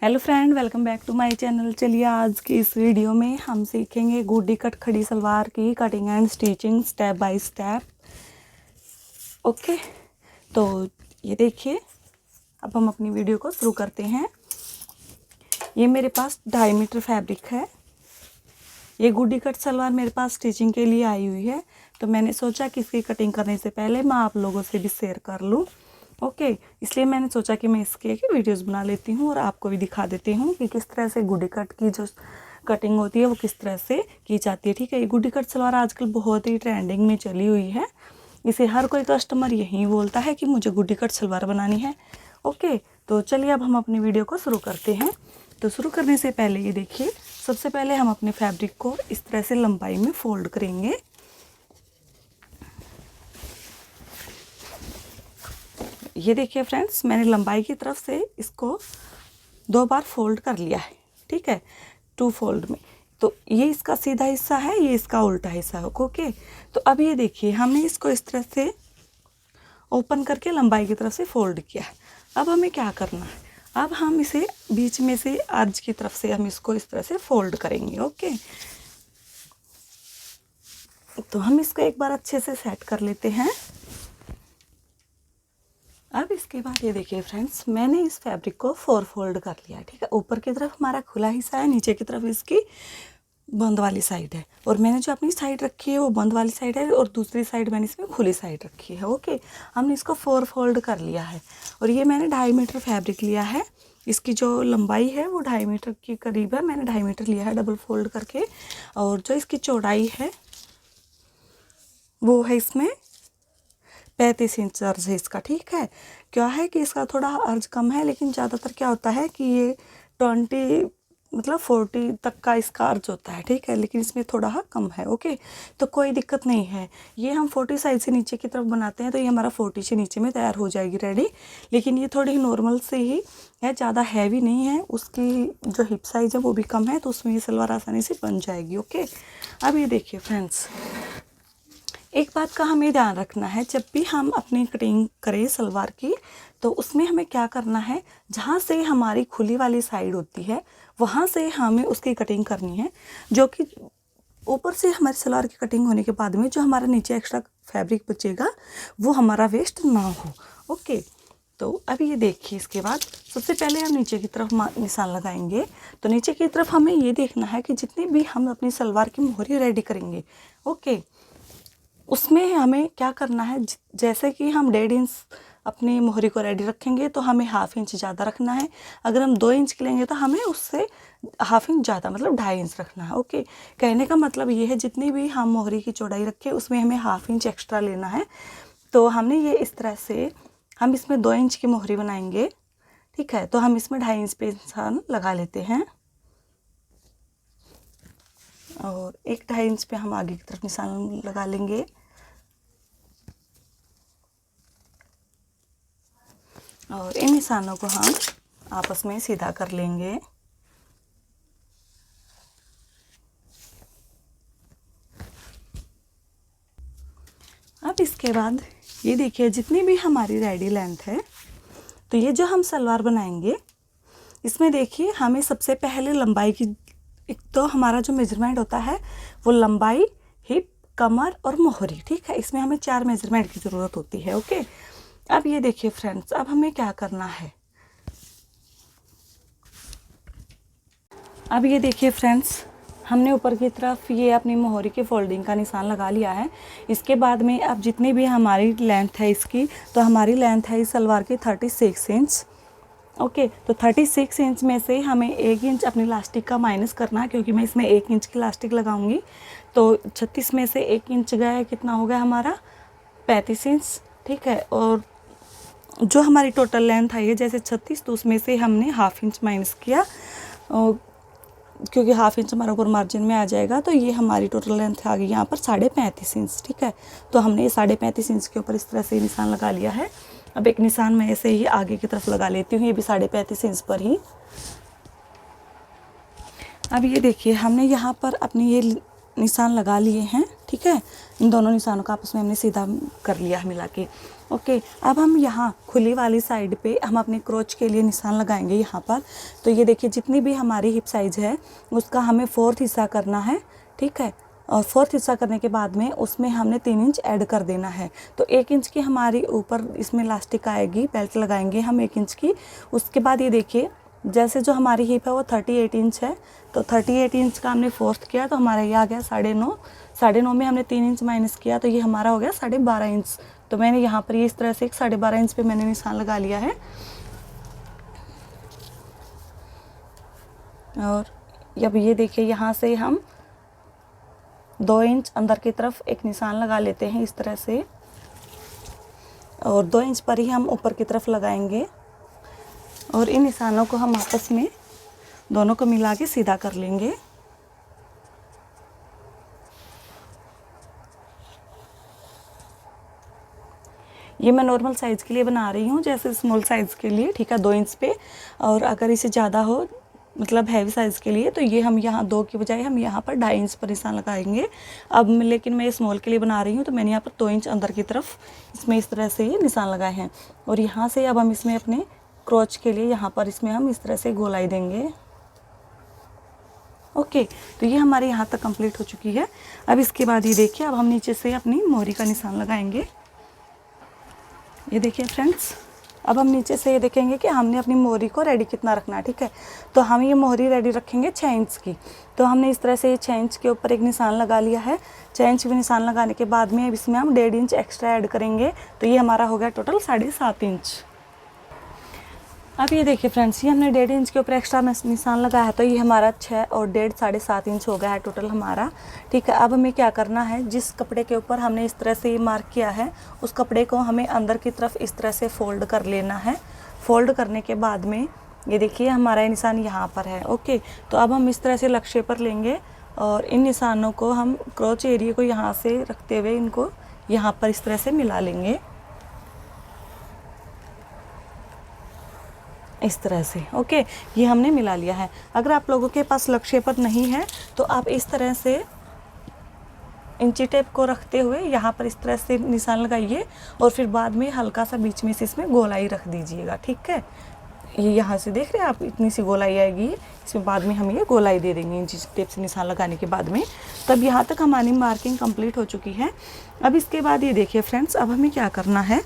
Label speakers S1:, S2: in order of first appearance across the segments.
S1: Hello friend, welcome back to my channel. चलिए आज की इस वीडियो में हम सीखेंगे गुड्डी कट खड़ी सलवार की cutting and stitching step by step. Okay, तो ये देखिए, अब हम अपनी वीडियो को शुरू करते हैं। ये मेरे पास 2.5 मीटर फैब्रिक है। ये गुड्डी कट सलवार मेरे पास स्टिचिंग के लिए आई हुई है, तो मैंने सोचा कि इसकी कटिंग करने से पहले मैं आप लोगों से भी शेयर कर लूँ। ओके, इसलिए मैंने सोचा कि मैं इसके वीडियोस बना लेती हूँ और आपको भी दिखा देती हूँ कि किस तरह से गुड्डी कट की जो कटिंग होती है वो किस तरह से की जाती है। ठीक है, ये गुड्डी कट सलवार आजकल बहुत ही ट्रेंडिंग में चली हुई है। इसे हर कोई कस्टमर यही बोलता है कि मुझे गुड्डी कट सलवार बनानी है। ओके, तो चलिए अब हम अपनी वीडियो को शुरू करते हैं। तो शुरू करने से पहले ये देखिए, सबसे पहले हम अपने फैब्रिक को इस तरह से लंबाई में फोल्ड करेंगे। ये देखिए फ्रेंड्स, मैंने लंबाई की तरफ से इसको 2 बार फोल्ड कर लिया है। ठीक है, 2 फोल्ड में। तो ये इसका सीधा हिस्सा है, ये इसका उल्टा हिस्सा है। ओके, तो अब ये देखिए, हमने इसको इस तरह से ओपन करके लंबाई की तरफ से फोल्ड किया है। अब हमें क्या करना है, अब हम इसे बीच में से आज की तरफ से हम इसको इस तरह से फोल्ड करेंगे। ओके, तो हम इसको एक बार अच्छे से सेट कर लेते हैं। अब इसके बाद ये देखिए फ्रेंड्स, मैंने इस फैब्रिक को 4 फोल्ड कर लिया है। ठीक है, ऊपर की तरफ हमारा खुला हिस्सा है, नीचे की तरफ इसकी बंद वाली साइड है, और मैंने जो अपनी साइड रखी है वो बंद वाली साइड है और दूसरी साइड मैंने इसमें खुली साइड रखी है। ओके, हमने इसको 4 फोल्ड कर लिया है और ये मैंने 2.5 मीटर फैब्रिक लिया है। इसकी जो लंबाई है वो 2.5 मीटर के करीब है, मैंने 2.5 मीटर लिया है डबल फोल्ड करके। और जो इसकी चौड़ाई है वो है इसमें 35 इंच अर्ज है इसका। ठीक है, क्या है कि इसका थोड़ा अर्ज कम है, लेकिन ज़्यादातर क्या होता है कि ये 40 तक का इसका अर्ज होता है। ठीक है, लेकिन इसमें थोड़ा कम है। ओके, तो कोई दिक्कत नहीं है। ये हम 40 साइज से नीचे की तरफ बनाते हैं, तो ये हमारा 40 से नीचे में तैयार हो जाएगी रेडी। लेकिन ये थोड़ी नॉर्मल से ही है, ज़्यादा हैवी नहीं है। उसकी जो हिप साइज़ है वो भी कम है, तो उसमें ये सलवार आसानी से बन जाएगी। ओके, अब ये देखिए फ्रेंड्स, एक बात का हमें ध्यान रखना है, जब भी हम अपनी कटिंग करें सलवार की, तो उसमें हमें क्या करना है, जहाँ से हमारी खुली वाली साइड होती है वहाँ से हमें उसकी कटिंग करनी है, जो कि ऊपर से हमारी सलवार की कटिंग होने के बाद में जो हमारा नीचे एक्स्ट्रा फैब्रिक बचेगा वो हमारा वेस्ट ना हो। ओके, तो अब ये देखिए, इसके बाद सबसे पहले हम नीचे की तरफ निशान लगाएंगे। तो नीचे की तरफ हमें ये देखना है कि जितनी भी हम अपनी सलवार की मोहरी रेडी करेंगे, ओके, उसमें हमें क्या करना है, जैसे कि हम 1.5 इंच अपनी मोहरी को रेडी रखेंगे तो हमें 1/2 इंच ज़्यादा रखना है। अगर हम 2 इंच की लेंगे तो हमें उससे 1/2 इंच ज़्यादा, मतलब 2.5 इंच रखना है। ओके, कहने का मतलब ये है, जितनी भी हम मोहरी की चौड़ाई रखें उसमें हमें 1/2 इंच एक्स्ट्रा लेना है। तो हमने ये इस तरह से, हम इसमें 2 इंच की मोहरी बनाएंगे। ठीक है, तो हम इसमें 2.5 इंच पे निशान लगा लेते हैं और 1-2.5 इंच पे हम आगे की तरफ निशान लगा लेंगे। और इन निशानों को हम आपस में सीधा कर लेंगे। अब इसके बाद ये देखिए, जितनी भी हमारी रेडी लेंथ है, तो ये जो हम सलवार बनाएंगे इसमें देखिए, हमें सबसे पहले लंबाई की, एक तो हमारा जो मेजरमेंट होता है वो लंबाई, हिप, कमर और मोहरी। ठीक है, इसमें हमें 4 मेजरमेंट की ज़रूरत होती है। ओके, अब ये देखिए फ्रेंड्स, अब हमें क्या करना है, अब ये देखिए फ्रेंड्स, हमने ऊपर की तरफ ये अपनी मोहरी के फोल्डिंग का निशान लगा लिया है। इसके बाद में अब जितनी भी हमारी लेंथ है इसकी, तो हमारी लेंथ है इस सलवार की 36 इंच। ओके, तो 36 इंच में से हमें 1 इंच अपनी लास्टिक का माइनस करना है, क्योंकि मैं इसमें 1 इंच की लास्टिक लगाऊंगी। तो 36 में से 1 इंच गया, कितना हो गया हमारा 35 इंच। ठीक है, और जो हमारी टोटल लेंथ आई है जैसे 36, तो उसमें से हमने 1/2 इंच माइनस किया, क्योंकि 1/2 इंच हमारा ऊपर मार्जिन में आ जाएगा। तो ये हमारी टोटल लेंथ आ गई यहाँ पर 35.5 इंच। ठीक है, तो हमने ये 35.5 इंच के ऊपर इस तरह से निशान लगा लिया है। अब एक निशान मैं ऐसे ही आगे की तरफ लगा लेती हूँ, ये भी 35.5 इंच पर ही। अब ये देखिए, हमने यहाँ पर अपनी ये निशान लगा लिए हैं। ठीक है। इन दोनों निशानों का आपस में हमने सीधा कर लिया है मिला के। ओके, अब हम यहाँ खुली वाली साइड पे हम अपने क्रोच के लिए निशान लगाएंगे यहाँ पर। तो ये देखिए जितनी भी हमारी हिप साइज़ है उसका हमें 4th हिस्सा करना है, ठीक है। और 4th हिस्सा करने के बाद में उसमें हमने 3 इंच ऐड कर देना है। तो 1 इंच की हमारी ऊपर इसमें इलास्टिक आएगी, बेल्ट लगाएंगे हम 1 इंच की। उसके बाद ये देखिए जैसे जो हमारी हिप है वो 38 इंच है, तो 38 इंच का हमने 4th किया तो हमारा ये आ गया 9.5। 9.5 में हमने 3 इंच माइनस किया तो ये हमारा हो गया 12.5 इंच। तो मैंने यहाँ पर ये इस तरह से एक 12.5 इंच पे मैंने निशान लगा लिया है। और अब ये देखिए यहाँ से हम 2 इंच अंदर की तरफ एक निशान लगा लेते हैं इस तरह से, और 2 इंच पर ही हम ऊपर की तरफ लगाएंगे और इन निशानों को हम आपस में दोनों को मिला के सीधा कर लेंगे। ये मैं नॉर्मल साइज़ के लिए बना रही हूँ, जैसे स्मॉल साइज़ के लिए, ठीक है, 2 इंच पे। और अगर इसे ज़्यादा हो मतलब हैवी साइज़ के लिए तो ये हम यहाँ 2 की बजाय हम यहाँ पर 2.5 इंच पर निशान लगाएंगे। अब लेकिन मैं स्मॉल के लिए बना रही हूँ तो मैंने यहाँ पर 2 इंच अंदर की तरफ इसमें इस तरह से ये निशान लगाए हैं। और यहाँ से अब हम इसमें अपने क्रोच के लिए यहाँ पर इसमें हम इस तरह से गोलाई देंगे। ओके, तो ये हमारे यहाँ तक कंप्लीट हो चुकी है। अब इसके बाद ये देखिए अब हम नीचे से अपनी मोहरी का निशान लगाएंगे। ये देखिए फ्रेंड्स, अब हम नीचे से ये देखेंगे कि हमने अपनी मोहरी को रेडी कितना रखना है, ठीक है। तो हम ये मोहरी रेडी रखेंगे 6 इंच की। तो हमने इस तरह से ये 6 इंच के ऊपर एक निशान लगा लिया है। 6 इंच में निशान लगाने के बाद में अब इसमें हम 1.5 इंच एक्स्ट्रा ऐड करेंगे, तो ये हमारा हो गया टोटल 7.5 इंच। अब ये देखिए फ्रेंड्स, ये हमने 1.5 इंच के ऊपर एक्स्ट्रा निशान लगाया है, तो ये हमारा 6 और 1.5 7.5 इंच हो गया है टोटल हमारा, ठीक है। अब हमें क्या करना है, जिस कपड़े के ऊपर हमने इस तरह से ये मार्क किया है उस कपड़े को हमें अंदर की तरफ इस तरह से फोल्ड कर लेना है। फोल्ड करने के बाद में ये देखिए हमारा निशान यहाँ पर है। ओके, तो अब हम इस तरह से लक्ष्य पर लेंगे और इन निशानों को हम क्रोच एरिया को यहाँ से रखते हुए इनको यहाँ पर इस तरह से मिला लेंगे, इस तरह से। ओके, ये हमने मिला लिया है। अगर आप लोगों के पास लक्ष्य पर नहीं है तो आप इस तरह से इंची टेप को रखते हुए यहाँ पर इस तरह से निशान लगाइए और फिर बाद में हल्का सा बीच में से इसमें गोलाई रख दीजिएगा, ठीक है। ये यहाँ से देख रहे हैं आप, इतनी सी गोलाई आएगी, इसमें बाद में हम ये गोलाई दे देंगे इंची टेप से निशान लगाने के बाद में। तब यहाँ तक हमारी मार्किंग कंप्लीट हो चुकी है। अब इसके बाद ये देखिए फ्रेंड्स, अब हमें क्या करना है,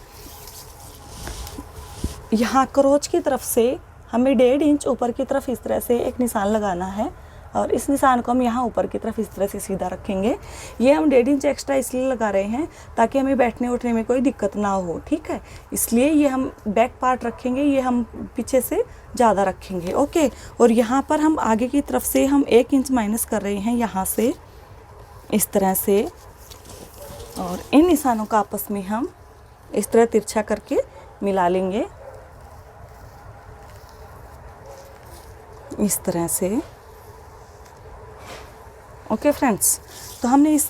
S1: यहाँ क्रोच की तरफ से हमें 1.5 इंच ऊपर की तरफ इस तरह से एक निशान लगाना है और इस निशान को हम यहाँ ऊपर की तरफ इस तरह से सीधा रखेंगे। ये हम 1.5 इंच एक्स्ट्रा इसलिए लगा रहे हैं ताकि हमें बैठने उठने में कोई दिक्कत ना हो, ठीक है। इसलिए ये हम बैक पार्ट रखेंगे, ये हम पीछे से ज़्यादा रखेंगे। ओके, और यहाँ पर हम आगे की तरफ से हम 1 इंच माइनस कर रहे हैं यहाँ से इस तरह से, और इन निशानों का आपस में हम इस तरह तिरछा करके मिला लेंगे इस तरह से। ओके फ्रेंड्स, तो हमने इस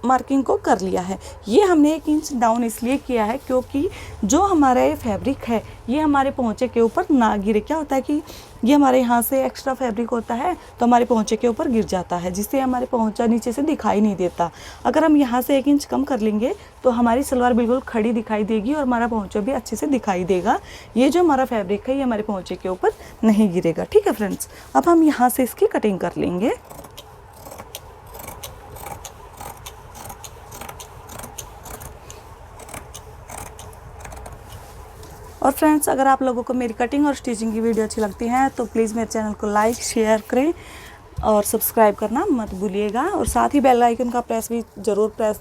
S1: मार्किंग को कर लिया है। ये हमने 1 इंच डाउन इसलिए किया है क्योंकि जो हमारा ये फैब्रिक है ये हमारे पोंचे के ऊपर ना गिरे। क्या होता है कि ये हमारे यहाँ से एक्स्ट्रा फैब्रिक होता है तो हमारे पोंचे के ऊपर गिर जाता है, जिससे हमारे पोंचा नीचे से दिखाई नहीं देता। अगर हम यहाँ से 1 इंच कम कर लेंगे तो हमारी सलवार बिल्कुल खड़ी दिखाई देगी और हमारा पोंचा भी अच्छे से दिखाई देगा। ये जो हमारा फैब्रिक है ये हमारे पोंचे के ऊपर नहीं गिरेगा, ठीक है फ्रेंड्स। अब हम यहाँ से इसकी कटिंग कर लेंगे। और फ्रेंड्स, अगर आप लोगों को मेरी कटिंग और स्टिचिंग की वीडियो अच्छी लगती है तो प्लीज़ मेरे चैनल को लाइक शेयर करें और सब्सक्राइब करना मत भूलिएगा, और साथ ही बेल आइकन का प्रेस भी ज़रूर प्रेस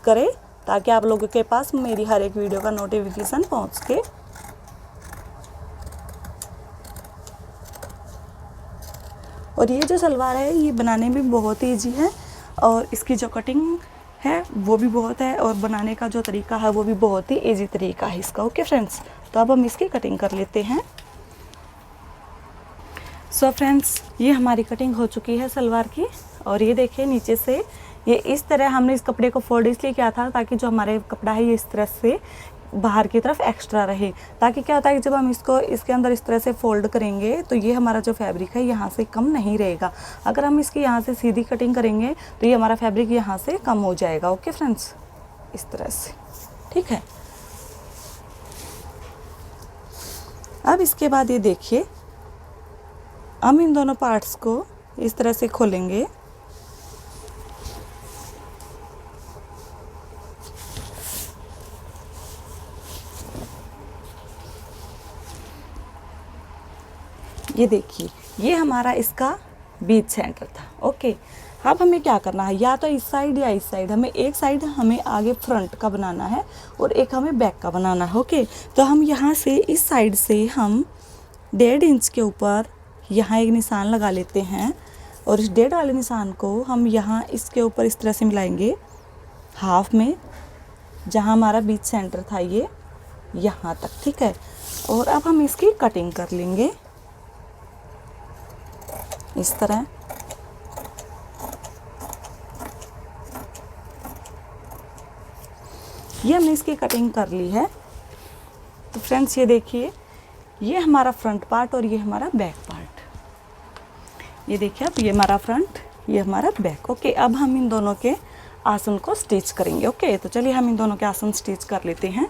S1: करें ताकि आप लोगों के पास मेरी हर एक वीडियो का नोटिफिकेशन पहुंच के। और ये जो सलवार है ये बनाने में बहुत ईजी है और इसकी जो कटिंग है वो भी बहुत है और बनाने का जो तरीका है वो भी बहुत ही इजी तरीका है इसका। ओके फ्रेंड्स, तो अब हम इसकी कटिंग कर लेते हैं। सो फ्रेंड्स, ये हमारी कटिंग हो चुकी है सलवार की, और ये देखिए नीचे से ये इस तरह हमने इस कपड़े को फोल्ड इसलिए किया था ताकि जो हमारे कपड़ा है ये इस तरह से बाहर की तरफ एक्स्ट्रा रहे, ताकि क्या होता है कि जब हम इसको इसके अंदर इस तरह से फोल्ड करेंगे तो ये हमारा जो फैब्रिक है यहाँ से कम नहीं रहेगा। अगर हम इसकी यहाँ से सीधी कटिंग करेंगे तो ये हमारा फैब्रिक यहाँ से कम हो जाएगा। ओके फ्रेंड्स, इस तरह से, ठीक है। अब इसके बाद ये देखिए, हम इन दोनों पार्ट्स को इस तरह से खोलेंगे। ये देखिए, ये हमारा इसका बीच सेंटर था। ओके, अब हमें क्या करना है, या तो इस साइड या इस साइड, हमें एक साइड हमें आगे फ्रंट का बनाना है और एक हमें बैक का बनाना है। ओके, तो हम यहाँ से इस साइड से हम 1.5 इंच के ऊपर यहाँ एक निशान लगा लेते हैं और इस 1.5 वाले निशान को हम यहाँ इसके ऊपर इस तरह से मिलाएंगे हाफ में, जहाँ हमारा बीच सेंटर था ये यहाँ तक, ठीक है। और अब हम इसकी कटिंग कर लेंगे इस तरह। ये हमने इसकी कटिंग कर ली है। तो फ्रेंड्स ये देखिए, ये हमारा फ्रंट पार्ट और ये हमारा बैक पार्ट। ये देखिए, अब ये हमारा फ्रंट, ये हमारा बैक। ओके, अब हम इन दोनों के आसन को स्टिच करेंगे। ओके, तो चलिए हम इन दोनों के आसन स्टिच कर लेते हैं।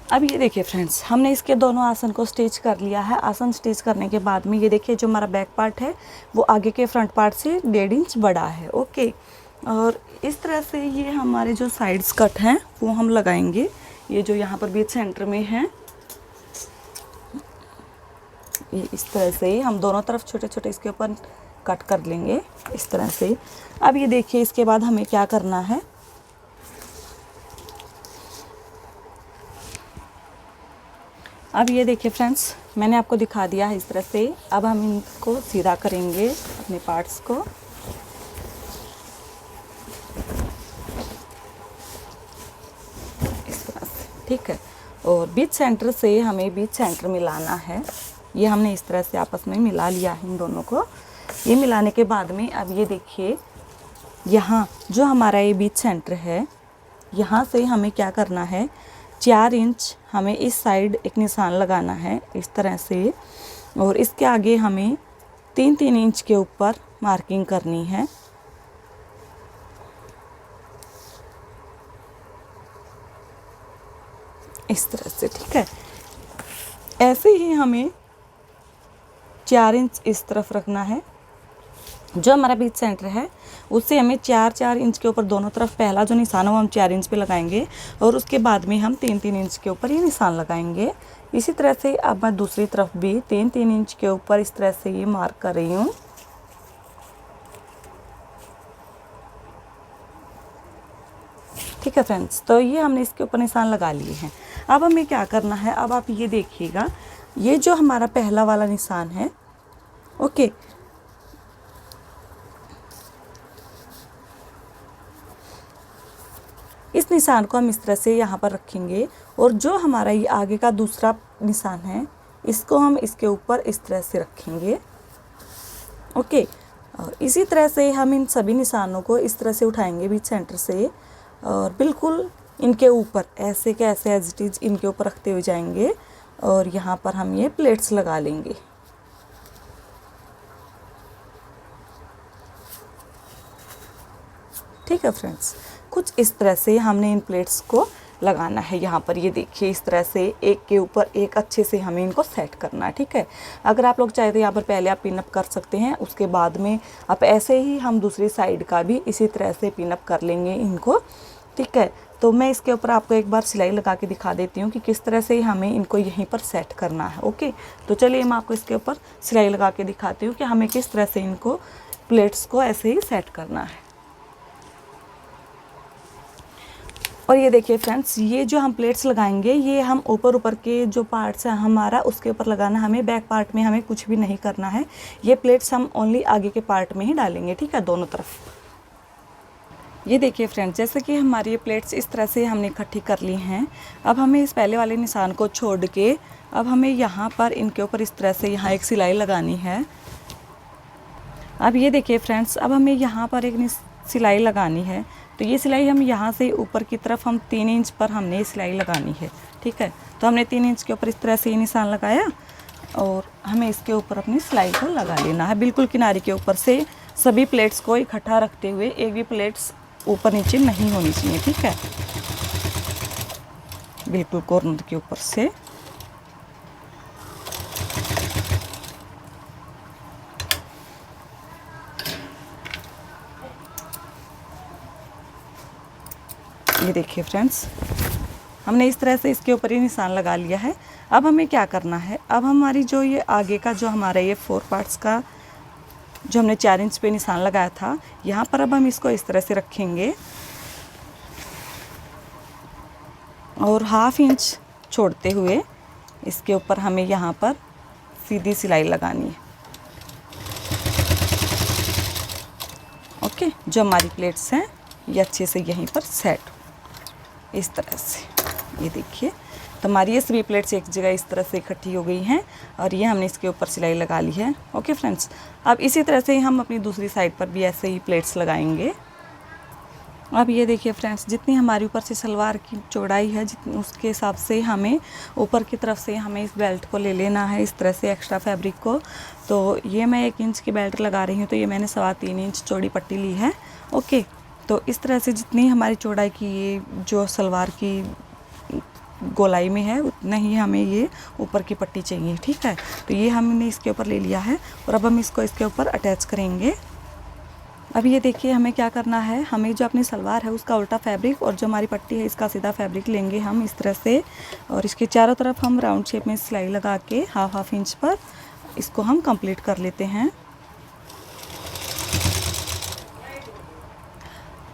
S1: अब ये देखिए फ्रेंड्स, हमने इसके दोनों आसन को स्टिच कर लिया है। आसन स्टिच करने के बाद में ये देखिए, जो हमारा बैक पार्ट है वो आगे के फ्रंट पार्ट से 1.5 इंच बड़ा है। ओके, और इस तरह से ये हमारे जो साइड्स कट हैं वो हम लगाएंगे। ये जो यहाँ पर बीच सेंटर में है, ये इस तरह से हम दोनों तरफ छोटे छोटे इसके ऊपर कट कर लेंगे इस तरह से। अब ये देखिए, इसके बाद हमें क्या करना है, अब ये देखिए फ्रेंड्स, मैंने आपको दिखा दिया है इस तरह से। अब हम इनको सीधा करेंगे अपने पार्ट्स को। इस तरह से, ठीक है। और बीच सेंटर से हमें बीच सेंटर मिलाना है। ये हमने इस तरह से आपस में मिला लिया है इन दोनों को। ये मिलाने के बाद में अब ये देखिए, यहाँ जो हमारा ये बीच सेंटर है, यहाँ से हमें क्या करना है, 4 इंच हमें इस साइड एक निशान लगाना है इस तरह से। और इसके आगे हमें 3-3 इंच के ऊपर मार्किंग करनी है। इस तरह से, ठीक है। ऐसे ही हमें 4 इंच इस तरफ रखना है। जो हमारा बीच सेंटर है उससे हमें 4-4 इंच के ऊपर दोनों तरफ पहला जो निशान है वो हम 4 इंच पे लगाएंगे और उसके बाद में हम 3-3 इंच के ऊपर ये निशान लगाएंगे। इसी तरह से अब मैं दूसरी तरफ भी 3-3 इंच के ऊपर इस तरह से ये मार्क कर रही हूँ। ठीक है फ्रेंड्स, तो ये हमने इसके ऊपर निशान लगा लिए हैं। अब हमें क्या करना है, अब आप ये देखिएगा, ये जो हमारा पहला वाला निशान है, ओके, इस निशान को हम इस तरह से यहाँ पर रखेंगे और जो हमारा ये आगे का दूसरा निशान है इसको हम इसके ऊपर इस तरह से रखेंगे। ओके, और इसी तरह से हम इन सभी निशानों को इस तरह से उठाएंगे बीच सेंटर से और बिल्कुल इनके ऊपर ऐसे के ऐसे एज इट इज इनके ऊपर रखते हुए जाएंगे और यहाँ पर हम ये प्लेट्स लगा लेंगे। ठीक है फ्रेंड्स, कुछ इस तरह से हमने इन प्लेट्स को लगाना है। यहाँ पर ये देखिए, इस तरह से एक के ऊपर एक अच्छे से हमें इनको सेट करना है। ठीक है, अगर आप लोग चाहे तो यहाँ पर पहले आप पिनअप कर सकते हैं, उसके बाद में आप ऐसे ही हम दूसरी साइड का भी इसी तरह से पिनअप कर लेंगे इनको। ठीक है, तो मैं इसके ऊपर आपको एक बार सिलाई लगा के दिखा देती हूँ कि किस तरह से हमें इनको यहीं पर सेट करना है। ओके, तो चलिए मैं आपको इसके ऊपर सिलाई लगा के दिखाती हूँ कि हमें किस तरह से इनको प्लेट्स को ऐसे ही सेट करना है। और ये देखिए फ्रेंड्स, ये जो हम प्लेट्स लगाएंगे ये हम ऊपर के जो पार्ट्स हैं हमारा उसके ऊपर लगाना, हमें बैक पार्ट में हमें कुछ भी नहीं करना है। ये प्लेट्स हम ओनली आगे के पार्ट में ही डालेंगे। ठीक है, दोनों तरफ। ये देखिए फ्रेंड्स, जैसे कि हमारी ये प्लेट्स इस तरह से हमने इकट्ठी कर ली हैं। अब हमें इस पहले वाले निशान को छोड़ के अब हमें यहाँ पर इनके ऊपर इस तरह से यहाँ एक सिलाई लगानी है। अब ये देखिए फ्रेंड्स, अब हमें यहाँ पर एक सिलाई लगानी है। तो तो ये सिलाई हम यहाँ से ऊपर की तरफ हम 3 इंच पर हमने सिलाई लगानी है, ठीक है। तो हमने 3 इंच के ऊपर इस तरह से ये निशान लगाया और हमें इसके ऊपर अपनी सिलाई को लगा लेना है, बिल्कुल किनारे के ऊपर से। सभी प्लेट्स को इकट्ठा रखते हुए, एक भी प्लेट्स ऊपर नीचे नहीं होनी चाहिए, ठीक है। बिल्कुल कॉर्नर के ऊपर से। ये देखिए फ्रेंड्स, हमने इस तरह से इसके ऊपर ही निशान लगा लिया है। अब हमें क्या करना है, अब हमारी जो ये आगे का जो हमारा ये 4 पार्ट्स का जो हमने 4 इंच पे निशान लगाया था, यहाँ पर अब हम इसको इस तरह से रखेंगे और 1/2 इंच छोड़ते हुए इसके ऊपर हमें यहाँ पर सीधी सिलाई लगानी है। ओके, जो हमारी प्लेट्स हैं ये अच्छे से यहीं पर सेट हो इस तरह से। ये देखिए, तो हमारी ये सभी प्लेट्स एक जगह इस तरह से इकट्ठी हो गई हैं और ये हमने इसके ऊपर सिलाई लगा ली है। ओके फ्रेंड्स, अब इसी तरह से हम अपनी दूसरी साइड पर भी ऐसे ही प्लेट्स लगाएंगे। अब ये देखिए फ्रेंड्स, जितनी हमारी ऊपर से सलवार की चौड़ाई है, जितनी उसके हिसाब से हमें ऊपर की तरफ से हमें इस बेल्ट को ले लेना है, इस तरह से एक्स्ट्रा फैब्रिक को। तो ये मैं 1 इंच की बेल्ट लगा रही हूँ, तो ये मैंने 3.25 इंच चौड़ी पट्टी ली है। ओके, तो इस तरह से जितनी हमारी चौड़ाई की ये जो सलवार की गोलाई में है, उतना ही हमें ये ऊपर की पट्टी चाहिए, ठीक है। तो ये हमने इसके ऊपर ले लिया है और अब हम इसको इसके ऊपर अटैच करेंगे। अब ये देखिए, हमें क्या करना है, हमें जो अपनी सलवार है उसका उल्टा फैब्रिक और जो हमारी पट्टी है इसका सीधा फैब्रिक लेंगे हम इस तरह से, और इसके चारों तरफ हम राउंड शेप में सिलाई लगा के 1/2 इंच पर इसको हम कंप्लीट कर लेते हैं।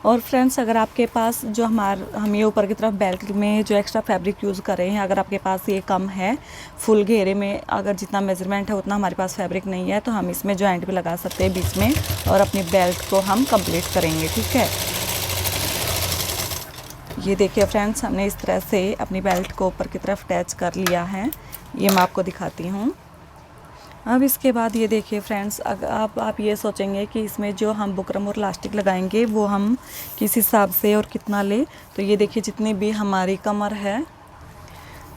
S1: और फ्रेंड्स, अगर आपके पास जो हम ये ऊपर की तरफ बेल्ट में जो एक्स्ट्रा फैब्रिक यूज़ कर रहे हैं, अगर आपके पास ये कम है, फुल घेरे में अगर जितना मेजरमेंट है उतना हमारे पास फैब्रिक नहीं है, तो हम इसमें जॉइंट भी लगा सकते हैं बीच में और अपनी बेल्ट को हम कंप्लीट करेंगे, ठीक है। ये देखिए फ्रेंड्स, हमने इस तरह से अपनी बेल्ट को ऊपर की तरफ अटैच कर लिया है। ये मैं आपको दिखाती हूँ। अब इसके बाद ये देखिए फ्रेंड्स, अगर आप ये सोचेंगे कि इसमें जो हम बुकरम और इलास्टिक लगाएंगे वो हम किस हिसाब से और कितना ले, तो ये देखिए जितनी भी हमारी कमर है,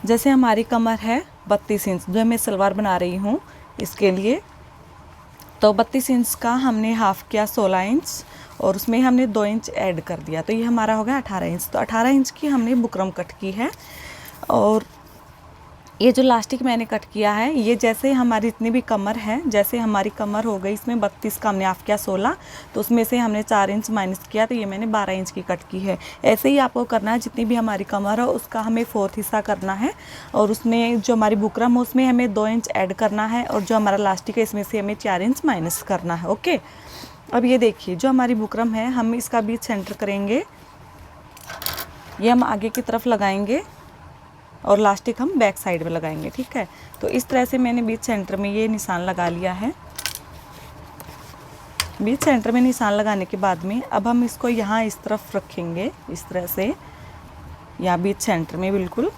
S1: जैसे हमारी कमर है 32 इंच जो मैं सलवार बना रही हूँ इसके लिए, तो 32 इंच का हमने हाफ़ किया 16 इंच और उसमें हमने 2 इंच ऐड कर दिया, तो ये हमारा हो गया 18 इंच। तो 18 इंच की हमने बुकरम कट की है और ये जो इलास्टिक मैंने कट किया है, ये जैसे हमारी इतनी भी कमर है, जैसे हमारी कमर हो गई इसमें 32 का हमने हाफ किया 16, तो उसमें से हमने 4 इंच माइनस किया, तो ये मैंने 12 इंच की कट की है। ऐसे ही आपको करना है, जितनी भी हमारी कमर हो उसका हमें 4th हिस्सा करना है और उसमें जो हमारी बुकरम हो उसमें हमें 2 इंच ऐड करना है और जो हमारा इलास्टिक है इसमें से हमें 4 इंच माइनस करना है। ओके, अब ये देखिए, जो हमारी बुकरम है हम इसका बीच सेंटर करेंगे, ये हम आगे की तरफ लगाएंगे और इलास्टिक हम बैक साइड में लगाएंगे, ठीक है। तो इस तरह से मैंने बीच सेंटर में ये निशान लगा लिया है। बीच सेंटर में निशान लगाने के बाद में अब हम इसको यहाँ इस तरफ रखेंगे, इस तरह से यहाँ बीच सेंटर में बिल्कुल,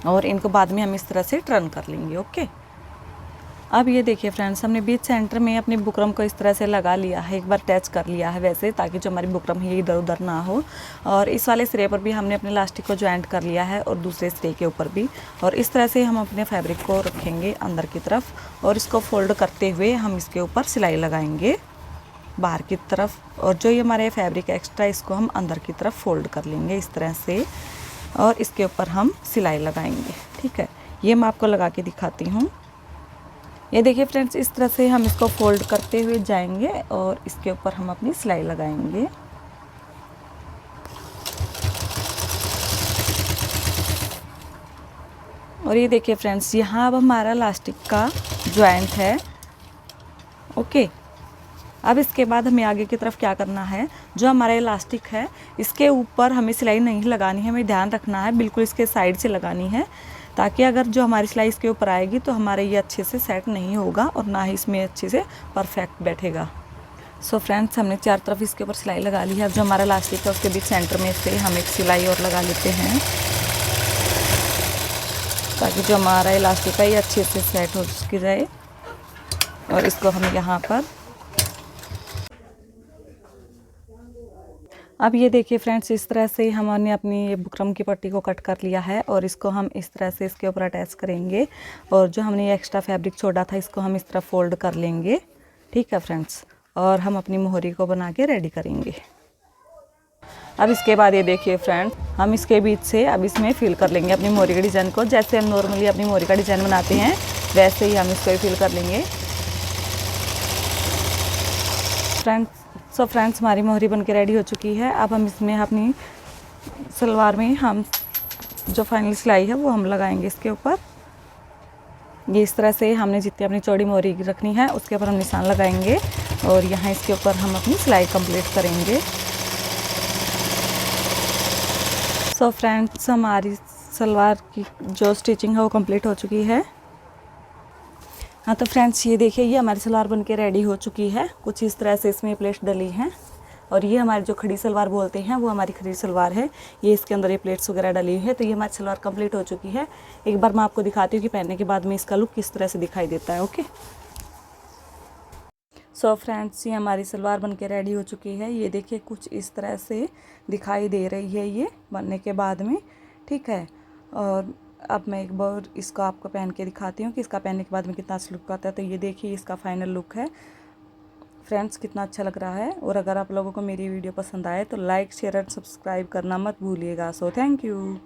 S1: और इनको बाद में हम इस तरह से टर्न कर लेंगे। ओके, अब ये देखिए फ्रेंड्स, हमने बीच सेंटर में अपनी बुकरम को इस तरह से लगा लिया है, एक बार अटैच कर लिया है वैसे, ताकि जो हमारी बुकरम है ये इधर उधर ना हो। और इस वाले सिरे पर भी हमने अपने इलास्टिक को जॉइंट कर लिया है और दूसरे सिरे के ऊपर भी, और इस तरह से हम अपने फैब्रिक को रखेंगे अंदर की तरफ और इसको फोल्ड करते हुए हम इसके ऊपर सिलाई लगाएंगे बाहर की तरफ, और जो ये हमारे फैब्रिक एक्स्ट्रा इसको हम अंदर की तरफ फोल्ड कर लेंगे इस तरह से और इसके ऊपर हम सिलाई लगाएंगे, ठीक है। ये मैं आपको लगा के दिखाती हूँ। ये देखिए फ्रेंड्स, इस तरह से हम इसको फोल्ड करते हुए जाएंगे और इसके ऊपर हम अपनी सिलाई लगाएंगे। और ये देखिए फ्रेंड्स, यहाँ अब हमारा इलास्टिक का जॉइंट है। ओके, अब इसके बाद हमें आगे की तरफ क्या करना है, जो हमारा इलास्टिक है इसके ऊपर हमें सिलाई नहीं लगानी है, हमें ध्यान रखना है बिल्कुल इसके साइड से लगानी है, ताकि अगर जो हमारी सिलाई इसके ऊपर आएगी तो हमारे ये अच्छे से सेट नहीं होगा और ना ही इसमें अच्छे से परफेक्ट बैठेगा। सो फ्रेंड्स, हमने चार तरफ इसके ऊपर सिलाई लगा ली है। अब जो हमारा इलास्टिक है उसके बीच सेंटर में से हम एक सिलाई और लगा लेते हैं, ताकि जो हमारा इलास्टिक है ये अच्छे से सेट हो जाए। और इसको हम यहाँ पर अब ये देखिए फ्रेंड्स, इस तरह से हमने अपनी ये बुकरम की पट्टी को कट कर लिया है और इसको हम इस तरह से इसके ऊपर अटैच करेंगे और जो हमने ये एक्स्ट्रा फैब्रिक छोड़ा था इसको हम इस तरह फोल्ड कर लेंगे। ठीक है फ्रेंड्स, और हम अपनी मोहरी को बना के रेडी करेंगे। अब इसके बाद ये देखिए फ्रेंड्स, हम इसके बीच से अब इसमें फिल कर लेंगे अपनी मोहरी के डिज़ाइन को। जैसे हम नॉर्मली अपनी मोहरी का डिज़ाइन बनाते हैं वैसे ही हम इसको फिल कर लेंगे फ्रेंड्स हमारी मोहरी बन के रेडी हो चुकी है। अब हम इसमें अपनी सलवार में हम जो फाइनल सिलाई है वो हम लगाएंगे इसके ऊपर। ये इस तरह से हमने जितनी अपनी चौड़ी मोहरी रखनी है उसके ऊपर हम निशान लगाएंगे और यहाँ इसके ऊपर हम अपनी सिलाई कंप्लीट करेंगे। सो फ्रेंड्स, हमारी सलवार की जो स्टिचिंग है वो कंप्लीट हो चुकी है। हाँ तो फ्रेंड्स, ये देखिए ये हमारी सलवार बन के रेडी हो चुकी है। कुछ इस तरह से इसमें प्लेट्स डली हैं और ये हमारी जो खड़ी सलवार बोलते हैं वो हमारी खड़ी सलवार है। ये इसके अंदर ये प्लेट्स वगैरह डली है। तो ये हमारी सलवार कंप्लीट हो चुकी है। एक बार मैं आपको दिखाती हूँ कि पहनने के बाद में इसका लुक किस तरह से दिखाई देता है। ओके, सो फ्रेंड्स, ये हमारी सलवार बन के रेडी हो चुकी है। ये देखिए कुछ इस तरह से दिखाई दे रही है ये बनने के बाद में। ठीक है, और अब मैं एक बार इसको आपको पहन के दिखाती हूँ कि इसका पहनने के बाद में कितना अच्छा लुक आता है। तो ये देखिए इसका फाइनल लुक है फ्रेंड्स, कितना अच्छा लग रहा है। और अगर आप लोगों को मेरी वीडियो पसंद आए तो लाइक, शेयर एंड सब्सक्राइब करना मत भूलिएगा। So thank you.